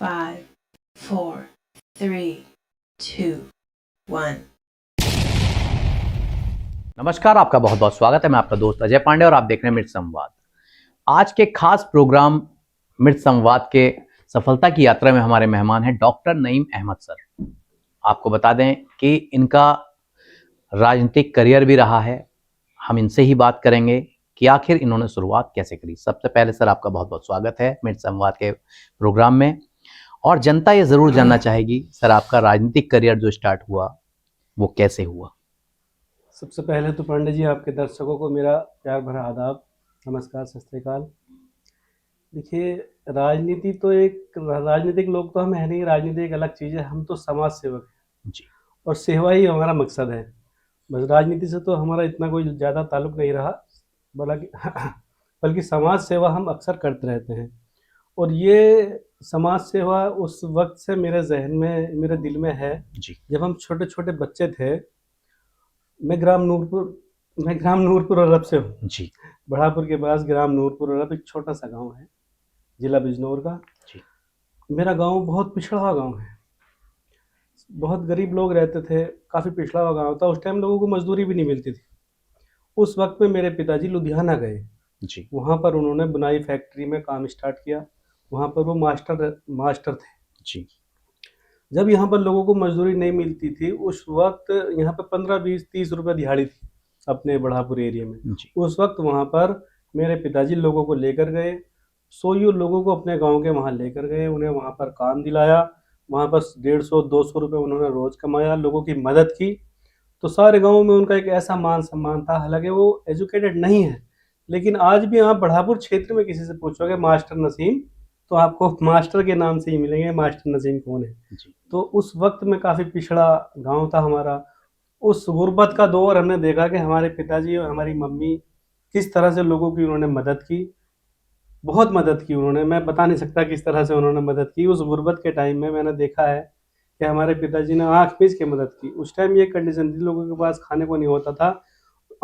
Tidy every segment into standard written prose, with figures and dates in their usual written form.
5, 4, 3, 2, 1. नमस्कार, आपका बहुत बहुत स्वागत है। मैं आपका दोस्त अजय पांडे और आप देख रहे हैं मृत संवाद। आज के खास प्रोग्राम मृत संवाद के सफलता की यात्रा में हमारे मेहमान हैं डॉक्टर नईम अहमद सर। आपको बता दें कि इनका राजनीतिक करियर भी रहा है। हम इनसे ही बात करेंगे कि आखिर इन्होंने शुरुआत कैसे करी। सबसे पहले सर आपका बहुत बहुत स्वागत है मृत संवाद के प्रोग्राम में। और जनता ये ज़रूर जानना चाहेगी सर, आपका राजनीतिक करियर जो स्टार्ट हुआ वो कैसे हुआ। सबसे पहले तो पांडे जी, आपके दर्शकों को मेरा प्यार भरा आदाब, नमस्कार, सत श्री अकाल। देखिए, राजनीति तो एक राजनीतिक लोग तो हम है नहीं, राजनीति एक अलग चीज़ है। हम तो समाज सेवक हैं जी, और सेवा ही हमारा मकसद है। बस राजनीति से तो हमारा इतना कोई ज़्यादा ताल्लुक नहीं रहा, बल्कि बल्कि समाज सेवा हम अक्सर करते रहते हैं। और ये समाज सेवा उस वक्त से मेरे जहन में, मेरे दिल में है जी, जब हम छोटे छोटे बच्चे थे। मैं ग्राम नूरपुर अरब से हूँ। जी, बढ़ापुर के पास ग्राम नूरपुर अरब एक छोटा सा गांव है, जिला बिजनौर का। जी, मेरा गांव बहुत पिछड़ा हुआ गांव है, बहुत गरीब लोग रहते थे, काफ़ी पिछड़ा हुआ गांव था। उस टाइम लोगों को मजदूरी भी नहीं मिलती थी। उस वक्त में मेरे पिताजी लुधियाना गए। जी, वहाँ पर उन्होंने बुनाई फैक्ट्री में काम स्टार्ट किया। वहाँ पर वो मास्टर थे। जी, जब यहाँ पर लोगों को मजदूरी नहीं मिलती थी, उस वक्त यहाँ पर 15, 20, 30 रुपये दिहाड़ी थी अपने बढ़ापुर एरिया में। जी, उस वक्त वहाँ पर मेरे पिताजी लोगों को लेकर गए, सौ लोगों को अपने गांव के वहाँ लेकर गए, उन्हें वहाँ पर काम दिलाया। वहाँ पर 150-200 रुपये उन्होंने रोज़ कमाया, लोगों की मदद की। तो सारे गांव में उनका एक ऐसा मान सम्मान था। हालांकि वो एजुकेटेड नहीं है, लेकिन आज भी आप बढ़ापुर क्षेत्र में किसी से पूछोगे मास्टर नसीम, तो आपको मास्टर के नाम से ही मिलेंगे, मास्टर नसीम कौन है। जी, तो उस वक्त में काफ़ी पिछड़ा गांव था हमारा। उस गुर्बत का दौर हमने देखा कि हमारे पिताजी और हमारी मम्मी किस तरह से लोगों की उन्होंने मदद की। बहुत मदद की उन्होंने, मैं बता नहीं सकता किस तरह से उन्होंने मदद की। उस गुर्बत के टाइम में मैंने देखा है कि हमारे पिताजी ने आँख मीच के मदद की। उस टाइम ये कंडीशन थी, लोगों के पास खाने को नहीं होता था।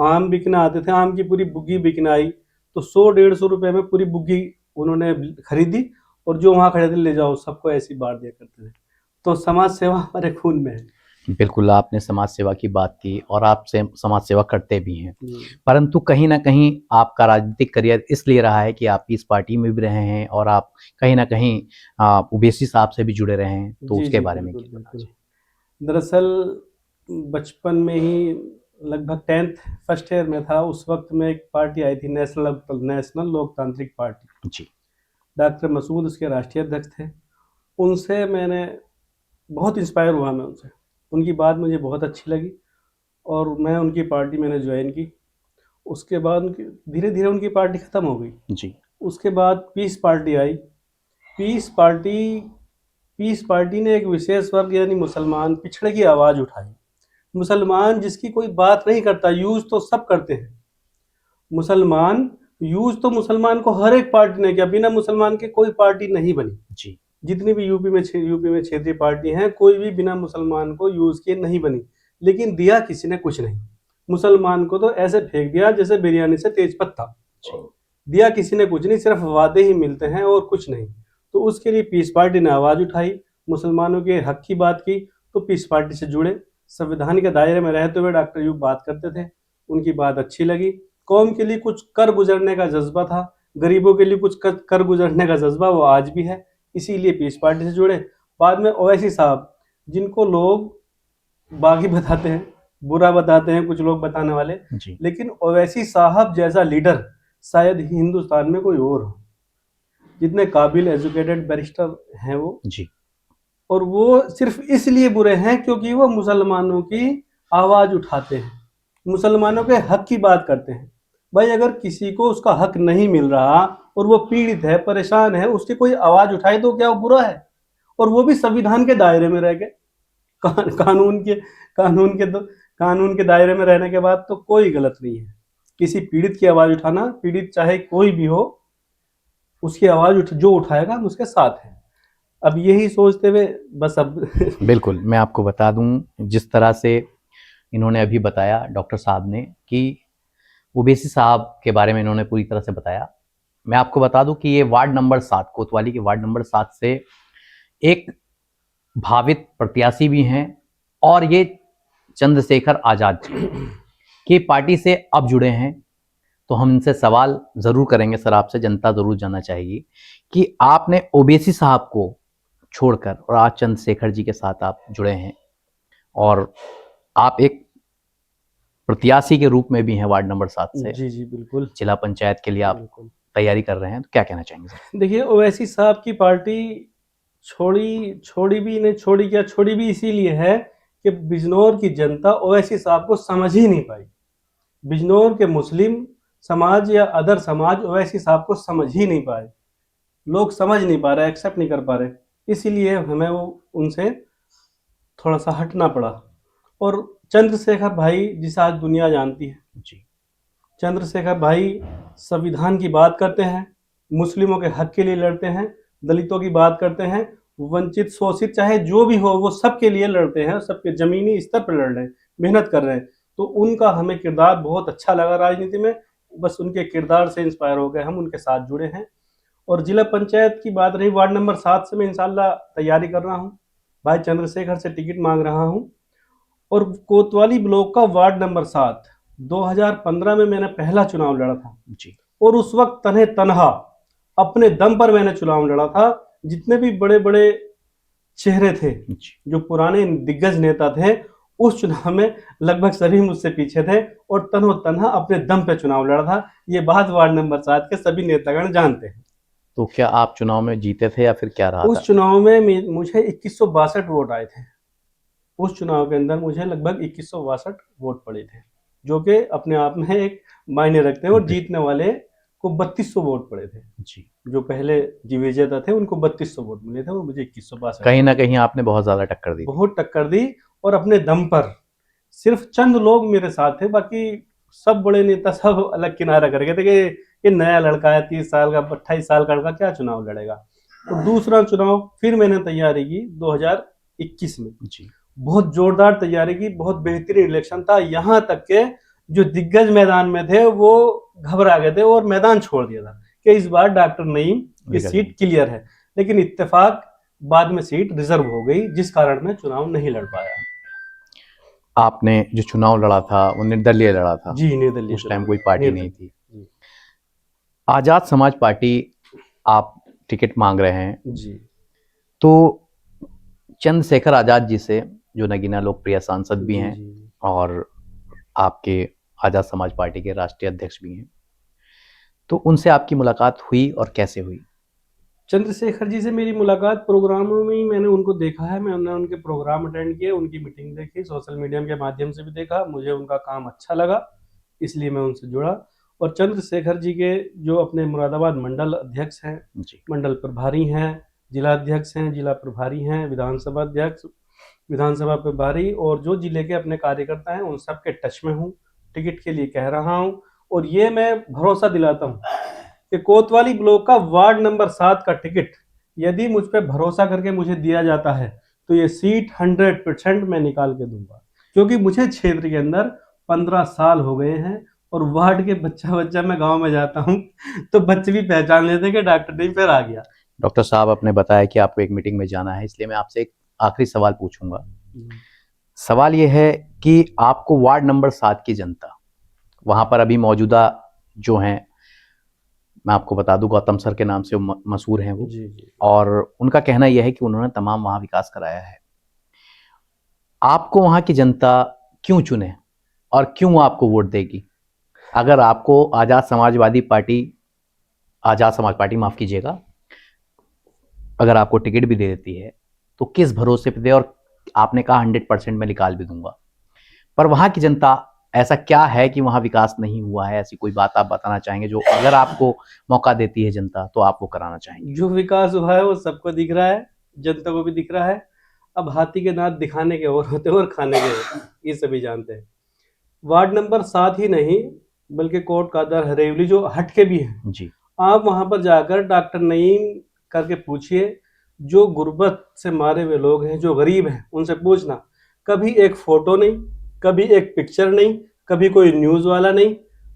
आम बिकने आते थे, आम की पूरी बुग्गी बिकने आई, तो 100-150 रुपये में पूरी बुग्गी उन्होंने खरीदी और जो वहाँ खड़े थे ले जाओ, सबको ऐसे ही बांट दिया करते थे। तो समाज सेवा हमारे खून में है। बिल्कुल आपने समाज सेवा की बात की और आप से समाज सेवा करते भी हैं। हम्म। परंतु कहीं न कहीं आपका राजनीतिक करियर इसलिए रहा है कि आप इस पार्टी में भी रहे हैं और आप कहीं न कहीं ओवैसी साहब से भी जुड़े रहे हैं, तो जी उसके जी, बारे में बिल्कुल क्या बिल्कुल। बताइए? दरअसल बचपन में ही, लगभग 10th फर्स्ट ईयर में था, उस वक्त में एक पार्टी आई थी, नेशनल लोकतांत्रिक पार्टी। जी, डॉक्टर मसूद उसके राष्ट्रीय अध्यक्ष थे। उनसे मैंने बहुत इंस्पायर हुआ, मैं उनसे, उनकी बात मुझे बहुत अच्छी लगी और मैं उनकी पार्टी मैंने ज्वाइन की। उसके बाद उनकी धीरे धीरे उनकी पार्टी ख़त्म हो गई। जी, उसके बाद पीस पार्टी आई। पीस पार्टी पीस पार्टी ने एक विशेष वर्ग यानी मुसलमान पिछड़े की आवाज़ उठाई। मुसलमान जिसकी कोई बात नहीं करता, यूज़ तो सब करते हैं। मुसलमान यूज़ तो मुसलमान को हर एक पार्टी ने किया, बिना मुसलमान के कोई पार्टी नहीं बनी। जी, जितनी भी यूपी में क्षेत्रीय पार्टी हैं, कोई भी बिना मुसलमान को यूज़ किए नहीं बनी। लेकिन दिया किसी ने कुछ नहीं। मुसलमान को तो ऐसे फेंक दिया जैसे बिरयानी से तेज पत्ता। जी, दिया किसी ने कुछ नहीं, सिर्फ वादे ही मिलते हैं और कुछ नहीं। तो उसके लिए पीस पार्टी ने आवाज़ उठाई, मुसलमानों के हक की बात की। तो पीस पार्टी से जुड़े, संविधान के दायरे में रहते हुए डॉक्टर यूब बात करते थे, उनकी बात अच्छी लगी। कौम के लिए कुछ कर गुजरने का जज्बा था, गरीबों के लिए कुछ कर गुजरने का जज्बा वो आज भी है, इसीलिए पीस पार्टी से जुड़े। बाद में ओवैसी साहब, जिनको लोग बागी बताते हैं, बुरा बताते हैं कुछ लोग बताने वाले, जी, लेकिन ओवैसी साहब जैसा लीडर शायद ही हिंदुस्तान में कोई और हो। जितने काबिल एजुकेटेड बैरिस्टर हैं वो, जी, और वो सिर्फ इसलिए बुरे हैं क्योंकि वो मुसलमानों की आवाज़ उठाते हैं, मुसलमानों के हक की बात करते हैं। भाई, अगर किसी को उसका हक नहीं मिल रहा और वो पीड़ित है, परेशान है, उसकी कोई आवाज़ उठाए तो क्या वो बुरा है? और वो भी संविधान के दायरे में रह के, कान कानून के कानून के तो कानून के दायरे में रहने के बाद तो कोई गलत नहीं है। किसी पीड़ित की आवाज़ उठाना, पीड़ित चाहे कोई भी हो, उसकी आवाज़ जो उठाएगा हम उसके साथ हैं। अब यही सोचते हुए बस अब बिल्कुल। मैं आपको बता दूँ, जिस तरह से इन्होंने अभी बताया डॉक्टर साहब ने कि ओवैसी साहब के बारे में इन्होंने पूरी तरह से बताया। मैं आपको बता दूं कि ये वार्ड नंबर 7 कोतवाली के वार्ड नंबर 7 से एक भावित प्रत्याशी भी हैं और ये चंद्रशेखर आजाद जी की पार्टी से अब जुड़े हैं। तो हम इनसे सवाल ज़रूर करेंगे सर, आपसे जनता ज़रूर जानना चाहेगी कि आपने ओवैसी साहब को छोड़कर और आज चंद्रशेखर जी के साथ आप जुड़े हैं और आप एक प्रत्याशी के रूप में भी हैं वार्ड नंबर 7 से। जी जी बिल्कुल जिला पंचायत के लिए आप बिल्कुल। तैयारी कर रहे हैं, तो क्या कहना चाहेंगे सर? देखिए, ओवैसी साहब की पार्टी छोड़ी भी इसीलिए है कि बिजनौर की जनता ओवैसी साहब को समझ ही नहीं पाई। बिजनौर के मुस्लिम समाज या अदर समाज ओवैसी साहब को समझ ही नहीं पाए। लोग समझ नहीं पा रहे, एक्सेप्ट नहीं कर पा रहे, इसीलिए हमें वो उनसे थोड़ा सा हटना पड़ा। और चंद्रशेखर भाई जिसे आज दुनिया जानती है जी, चंद्रशेखर भाई संविधान की बात करते हैं, मुस्लिमों के हक के लिए लड़ते हैं, दलितों की बात करते हैं, वंचित शोषित चाहे जो भी हो वो सबके लिए लड़ते हैं, सबके जमीनी स्तर पर लड़ रहे हैं, मेहनत कर रहे हैं। तो उनका हमें किरदार बहुत अच्छा लगा राजनीति में, बस उनके किरदार से इंस्पायर हो गए, हम उनके साथ जुड़े हैं। और जिला पंचायत की बात रही, वार्ड नंबर 7 से मैं इंशाल्लाह तैयारी कर रहा हूँ, भाई चंद्रशेखर से टिकट मांग रहा हूँ। और कोतवाली ब्लॉक का वार्ड नंबर 7 2015 में मैंने पहला चुनाव लड़ा था जी, और उस वक्त तन्हे तनहा अपने दम पर मैंने चुनाव लड़ा था। जितने भी बड़े बड़े चेहरे थे, जी। जो पुराने दिग्गज नेता थे, उस चुनाव में लगभग सभी मुझसे पीछे थे और तन्हो तन्हा अपने दम पे चुनाव लड़ा था। ये बात वार्ड नंबर 7 के सभी नेतागण जानते हैं। तो क्या आप चुनाव में जीते थे या फिर क्या रहा था? उस चुनाव में मुझे 2162 वोट आए थे। उस चुनाव के अंदर मुझे लगभग 2162 वोट पड़े थे, जो कि अपने आप में एक मायने रखते हैं। और जीतने वाले को 3200 वोट पड़े थे। जी, जो पहले विजेता थे उनको 3200 वोट मिले थे और मुझे 2162। कहीं ना कहीं आपने बहुत ज्यादा टक्कर दी थी। बहुत टक्कर दी और अपने दम पर। सिर्फ चंद लोग मेरे साथ थे, बाकी सब बड़े नेता सब अलग किनारा कर गए थे कि ये नया लड़का है, 30 साल का 28 साल का लड़का क्या चुनाव लड़ेगा। तो दूसरा चुनाव फिर मैंने तैयारी की 2021 में। जी, बहुत जोरदार तैयारी की, बहुत बेहतरीन इलेक्शन था। यहाँ तक के जो दिग्गज मैदान में थे वो घबरा गए थे और मैदान छोड़ दिया था कि इस बार डॉक्टर नईम की सीट क्लियर है। लेकिन इत्तेफाक बाद में सीट रिजर्व हो गई, जिस कारण मैं चुनाव नहीं लड़ पाया। आपने जो चुनाव लड़ा था वो निर्दलीय लड़ा था? जी, निर्दलीय। उस टाइम कोई पार्टी नहीं थी। जी। आजाद समाज पार्टी आप टिकट मांग रहे हैं, जी तो चंद्रशेखर आजाद जी से जो नगीना लोकप्रिय सांसद भी जी, हैं जी। और आपके आजाद समाज पार्टी के राष्ट्रीय अध्यक्ष भी हैं, तो उनसे आपकी मुलाकात हुई और कैसे हुई? चंद्रशेखर जी से मेरी मुलाकात प्रोग्रामों में ही मैंने उनको देखा है। मैंने उनके प्रोग्राम अटेंड किए, उनकी मीटिंग देखी, सोशल मीडिया के माध्यम से भी देखा। मुझे उनका काम अच्छा लगा, इसलिए मैं उनसे जुड़ा। और चंद्रशेखर जी के जो अपने मुरादाबाद मंडल अध्यक्ष हैं, जी, मंडल प्रभारी हैं, जिला अध्यक्ष हैं, जिला प्रभारी हैं, विधानसभा अध्यक्ष, विधानसभा प्रभारी, और जो जिले के अपने कार्यकर्ता हैं उन सब के टच में हूँ। टिकट के लिए कह रहा हूँ और ये मैं भरोसा दिलाता हूँ कि कोतवाली ब्लॉक का वार्ड नंबर 7 का टिकट यदि मुझ पर भरोसा करके मुझे दिया जाता है तो ये सीट 100% मैं निकाल के दूंगा। क्योंकि मुझे क्षेत्र के अंदर 15 साल हो गए हैं और वार्ड के बच्चा मैं गांव में जाता हूं तो बच्चे भी पहचान लेते हैं कि डॉक्टर नहीं फिर आ गया। डॉक्टर साहब आपने बताया कि आपको एक मीटिंग में जाना है, इसलिए मैं आपसे एक आखिरी सवाल पूछूंगा। सवाल ये है कि आपको वार्ड नंबर 7 की जनता, वहां पर अभी मौजूदा जो हैं, मैं आपको बता दूं गौतम सर के नाम से मशहूर हैं वो, जी जी। और उनका कहना यह है कि उन्होंने तमाम वहां विकास कराया है। आपको वहां की जनता क्यों चुने और क्यों आपको वोट देगी? अगर आपको आजाद समाज पार्टी माफ कीजिएगा, अगर आपको टिकट भी दे देती है तो किस भरोसे पे दे? और आपने कहा 100% मैं निकाल भी दूंगा, पर वहां की जनता ऐसा क्या है कि वहां विकास नहीं हुआ है? ऐसी कोई बात आप बताना चाहेंगे जो अगर आपको मौका देती है जनता तो आप वो कराना चाहेंगे? जो विकास हुआ है वो सबको दिख रहा है, जनता को भी दिख रहा है। अब हाथी के दांत दिखाने के और होते हैं और खाने के, ये सभी जानते हैं। वार्ड नंबर 7 ही नहीं बल्कि कोट कादर हरेवली जो हटके भी है, जी, आप वहां पर जाकर डॉक्टर नईम करके पूछिए। जो गुर्बत से मारे हुए लोग हैं, जो गरीब हैं, उनसे पूछना। कभी एक फोटो नहीं, कभी एक पिक्चर नहीं, कभी कोई न्यूज वाला नहीं,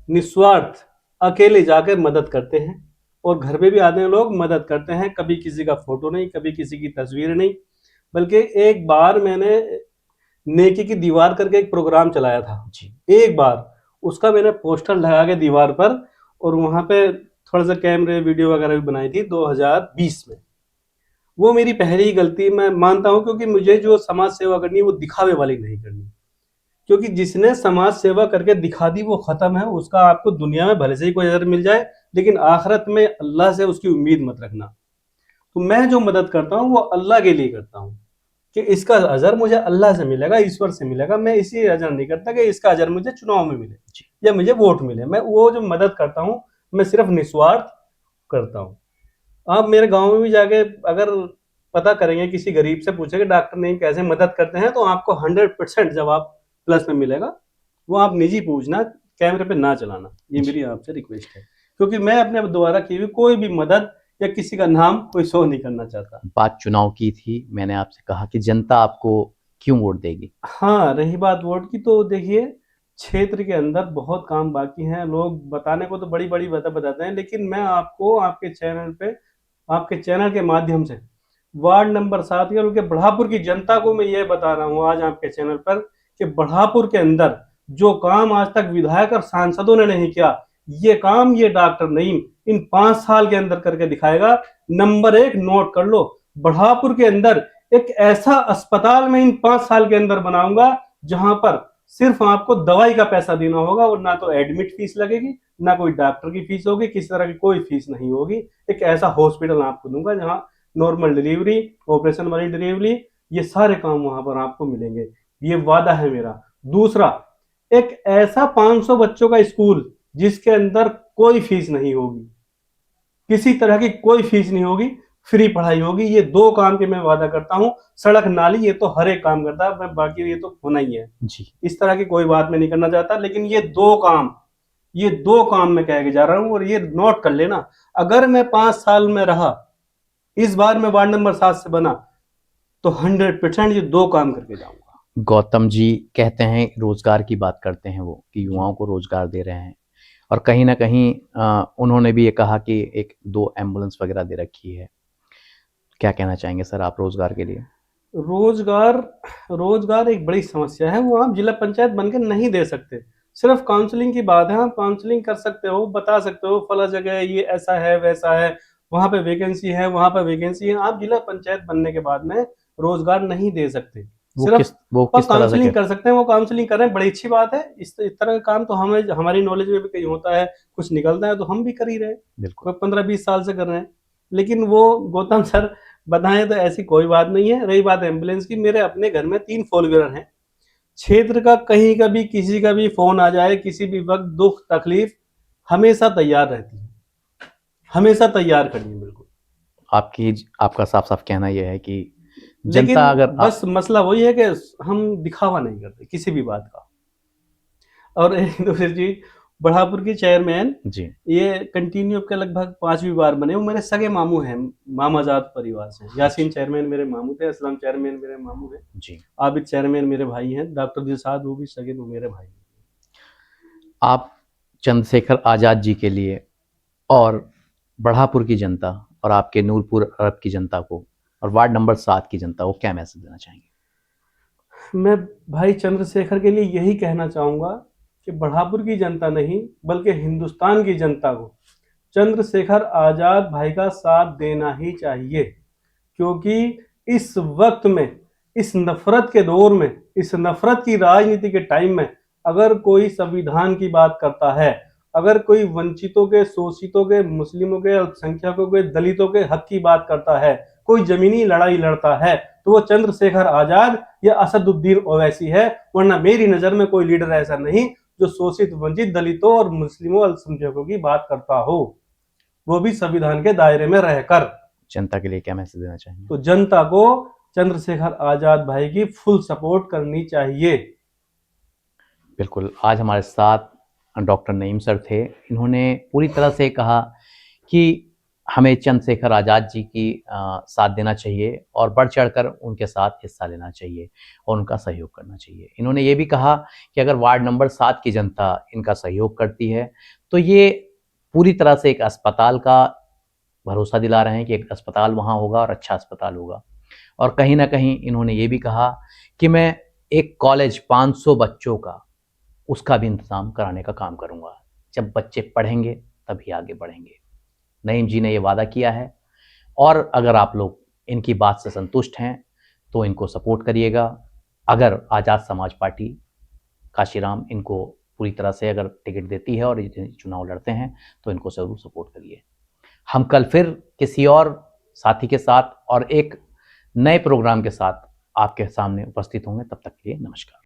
निस्वार्थ अकेले जाकर मदद करते हैं। और घर पे भी आते हैं लोग, मदद करते हैं, कभी किसी का फोटो नहीं, कभी किसी की तस्वीर नहीं। बल्कि एक बार मैंने नेकी की दीवार करके एक प्रोग्राम चलाया था जी। एक बार, उसका मैंने पोस्टर लगा के दीवार पर, और वहां पे थोड़ा सा कैमरे वीडियो वगैरह भी बनाई थी 2020 में। वो मेरी पहली गलती मैं मानता हूँ, क्योंकि मुझे जो समाज सेवा करनी है वो दिखावे वाली नहीं करनी। क्योंकि जिसने समाज सेवा करके दिखा दी वो खत्म है, उसका आपको दुनिया में भले से ही कोई अजर मिल जाए, लेकिन आखिरत में अल्लाह से उसकी उम्मीद मत रखना। तो मैं जो मदद करता हूँ वो अल्लाह के लिए करता हूँ, कि इसका अजर मुझे अल्लाह से मिलेगा, ईश्वर से मिलेगा। मैं इसी अजर नहीं करता कि इसका अजर मुझे चुनाव में मिले जी। या मुझे वोट मिले। मैं वो जो मदद करता हूँ मैं सिर्फ निस्वार्थ करता हूँ। आप मेरे गांव में भी जाके अगर पता करेंगे, किसी गरीब से पूछेंगे डॉक्टर नहीं कैसे मदद करते हैं, तो आपको 100% जवाब प्लस में मिलेगा। वो आप निजी पूछना, कैमरे पे ना चलाना, ये जी। मेरी आपसे रिक्वेस्ट है। क्योंकि मैं अपने द्वारा की हुई कोई भी मदद या किसी का नाम कोई शो नहीं करना चाहता। बात चुनाव की थी, मैंने आपसे कहा कि जनता आपको क्यों वोट देगी? हाँ, रही बात वोट की, तो देखिए क्षेत्र के अंदर बहुत काम बाकी हैं। लोग बताने को तो बड़ी-बड़ी बातें बताते हैं, लेकिन मैं आपको आपके चैनल पे, आपके चैनल के माध्यम से वार्ड नंबर 7 के और उनके बढ़ापुर की जनता को मैं ये बता रहा हूँ आज आपके चैनल पर, कि बढ़ापुर के अंदर जो काम आज तक विधायक और सांसदों ने नहीं किया, ये काम ये डॉक्टर नईम इन 5 साल के अंदर करके दिखाएगा। नंबर 1 नोट कर लो, बढ़ापुर के अंदर एक ऐसा अस्पताल मैं इन 5 साल के अंदर बनाऊंगा जहां पर सिर्फ आपको दवाई का पैसा देना होगा, और ना तो एडमिट फीस लगेगी, ना कोई डॉक्टर की फीस होगी, किसी तरह की कोई फीस नहीं होगी। एक ऐसा हॉस्पिटल आपको दूंगा जहां नॉर्मल डिलीवरी, ऑपरेशन वाली डिलीवरी, ये सारे काम वहां पर आपको मिलेंगे। ये वादा है मेरा। दूसरा, एक ऐसा 500 बच्चों का स्कूल जिसके अंदर कोई फीस नहीं होगी, किसी तरह की कोई फीस नहीं होगी, फ्री पढ़ाई होगी। ये 2 काम के मैं वादा करता हूँ। सड़क नाली ये तो हर एक काम करता है, मैं बाकी ये तो होना ही है। जी। इस तरह की कोई बात मैं नहीं करना चाहता, लेकिन ये दो काम मैं कह के जा रहा हूँ, और ये नोट कर लेना। अगर मैं 5 साल में रहा, इस बार मैं वार्ड नंबर 7 से बना, तो 100% ये 2 काम करके जाऊंगा। गौतम जी कहते हैं, रोजगार की बात करते हैं वो, कि युवाओं को रोजगार दे रहे हैं, और कहीं ना कहीं उन्होंने भी ये कहा कि 1-2 एम्बुलेंस वगैरह दे रखी है। क्या कहना चाहेंगे सर आप रोजगार के लिए? रोजगार रोजगार एक बड़ी समस्या है, वो आप जिला पंचायत बनकर नहीं दे सकते। सिर्फ काउंसलिंग की बात है, आप काउंसलिंग कर सकते हो, बता सकते हो फला जगह ये ऐसा है वैसा है, वहां पे वैकेंसी है, वहां पे वैकेंसी है। आप जिला पंचायत बनने के बाद में रोजगार नहीं दे सकते, सिर्फ वो किस तरह से काउंसलिंग कर सकते हैं। वो काउंसलिंग कर रहे हैं, बड़ी अच्छी बात है। इस तरह का काम तो हमें, हमारी नॉलेज में भी कहीं होता है, कुछ निकलता है तो हम भी कर ही रहे हैं, बिल्कुल। 15-20 साल से कर रहे हैं। लेकिन वो गौतम सर बताएं तो ऐसी कोई बात नहीं है। रही बात एम्बुलेंस की, मेरे अपने घर में 3 फोर व्हीलर हैं। क्षेत्र का कहीं का भी किसी का भी फोन आ जाए, किसी भी वक्त दुख तकलीफ, हमेशा तैयार रहती है, हमेशा तैयार खड़ी है, बिल्कुल। आपका साफ साफ कहना यह है कि लेकिन जनता अगर बस मसला वही है कि हम दिखावा नहीं करते किसी भी बात का। और एक दूसरी चीज, बढ़ापुर की चेयरमैन, जी। ये कंटिन्यू के लगभग 5वीं बार बने। वो मेरे सगे मामू हैं, मामाजात परिवार से। यासीन चेयरमैन मेरे मामू थे, असलम चेयरमैन मेरे मामू हैं, जी। आबिद चेयरमैन मेरे भाई हैं, डॉक्टर दिलशाद वो भी सगे, वो मेरे भाई हैं। आप चंद्रशेखर आजाद जी के लिए और बढ़ापुर की जनता और आपके नूरपुर अरब की जनता को और वार्ड नंबर 7 की जनता को क्या मैसेज देना चाहेंगे? मैं भाई चंद्रशेखर के लिए यही कहना चाहूँगा कि बढ़ापुर की जनता नहीं, बल्कि हिंदुस्तान की जनता को चंद्रशेखर आज़ाद भाई का साथ देना ही चाहिए। क्योंकि इस वक्त में, इस नफरत के दौर में, इस नफरत की राजनीति के टाइम में, अगर कोई संविधान की बात करता है, अगर कोई वंचितों के, शोषितों के, मुस्लिमों के, अल्पसंख्यकों के, दलितों के हक की बात करता है, कोई जमीनी लड़ाई लड़ता है, तो वो चंद्रशेखर आजाद या असदुद्दीन ओवैसी है। वरना मेरी नजर में कोई लीडर ऐसा नहीं जो शोषित, वंचित, दलितों और मुस्लिमों, अल्पसंख्यकों की बात करता हो, वो भी संविधान के दायरे में रहकर। जनता के लिए क्या मैसेज देना चाहेंगे? तो जनता को चंद्रशेखर आजाद भाई की फुल सपोर्ट करनी चाहिए। बिल्कुल। आज हमारे साथ डॉक्टर नईम सर थे। इन्होंने पूरी तरह से कहा कि हमें चंद्रशेखर आज़ाद जी की साथ देना चाहिए और बढ़ चढ़कर उनके साथ हिस्सा लेना चाहिए और उनका सहयोग करना चाहिए। इन्होंने ये भी कहा कि अगर वार्ड नंबर 7 की जनता इनका सहयोग करती है तो ये पूरी तरह से एक अस्पताल का भरोसा दिला रहे हैं कि एक अस्पताल वहाँ होगा और अच्छा अस्पताल होगा। और कहीं ना कहीं इन्होंने ये भी कहा कि मैं एक कॉलेज 500 बच्चों का उसका भी इंतज़ाम कराने का काम करूँगा। जब बच्चे पढ़ेंगे तभी आगे बढ़ेंगे। नईम जी ने ये वादा किया है और अगर आप लोग इनकी बात से संतुष्ट हैं तो इनको सपोर्ट करिएगा। अगर आज़ाद समाज पार्टी काशीराम इनको पूरी तरह से अगर टिकट देती है और ये चुनाव लड़ते हैं तो इनको ज़रूर सपोर्ट करिए। हम कल फिर किसी और साथी के साथ और एक नए प्रोग्राम के साथ आपके सामने उपस्थित होंगे। तब तक के लिए नमस्कार।